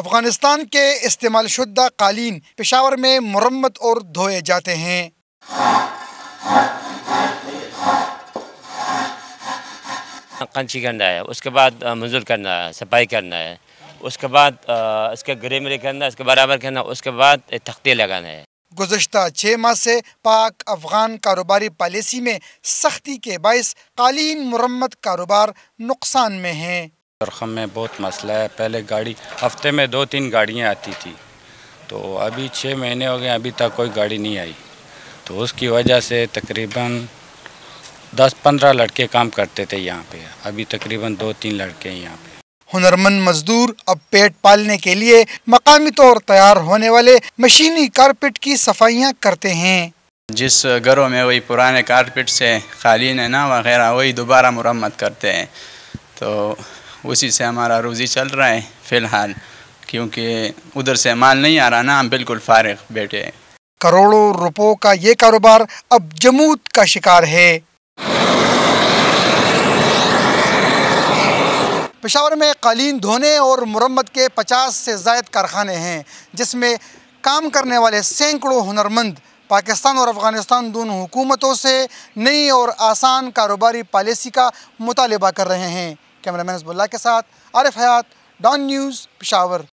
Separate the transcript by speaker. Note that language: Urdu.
Speaker 1: افغانستان کے استعمال شدہ قالین پشاور میں مرمت اور دھوئے جاتے ہیں۔
Speaker 2: قنچی کرنا ہے، اس کے بعد منظور کرنا ہے، صفائی کرنا ہے، اس کے بعد اس کے گرے مرے کرنا ہے، اس کے برابر کرنا ہے، اس کے بعد تختے لگانا ہے۔
Speaker 1: گزشتہ 6 ماہ سے پاک افغان کاروباری پالیسی میں سختی کے باعث قالین مرمت کاروبار نقصان میں ہیں۔
Speaker 3: درخم میں بہت مسئلہ ہے، پہلے گاڑی ہفتے میں 2-3 گاڑیاں آتی تھی، تو ابھی 6 مہینے ہو گئے ابھی تک کوئی گاڑی نہیں آئی، تو اس کی وجہ سے تقریباً 10-15 لڑکے کام کرتے تھے یہاں پہ، ابھی تقریباً 2-3 لڑکے ہیں یہاں پہ۔
Speaker 1: ہنرمند مزدور اب پیٹ پالنے کے لیے مقامی طور تیار ہونے والے مشینی کارپیٹ کی صفائیاں کرتے ہیں۔
Speaker 4: جس گھروں میں وہی پرانے کارپیٹ سے قالین ہے نا وغیرہ وہی دوبارہ مرمت کرتے ہیں، تو اسی سے ہمارا روزی چل رہا ہے فی الحال، کیونکہ ادھر سے مال نہیں آ رہا نا، ہم بالکل فارغ بیٹھے ہیں۔
Speaker 1: کروڑوں روپوں کا یہ کاروبار اب جمود کا شکار ہے۔ پشاور میں قالین دھونے اور مرمت کے 50 سے زائد کارخانے ہیں، جس میں کام کرنے والے سینکڑوں ہنرمند پاکستان اور افغانستان دونوں حکومتوں سے نئی اور آسان کاروباری پالیسی کا مطالبہ کر رہے ہیں۔ کیمرہ مین حزب اللہ کے ساتھ عارف حیات، ڈان نیوز، پشاور۔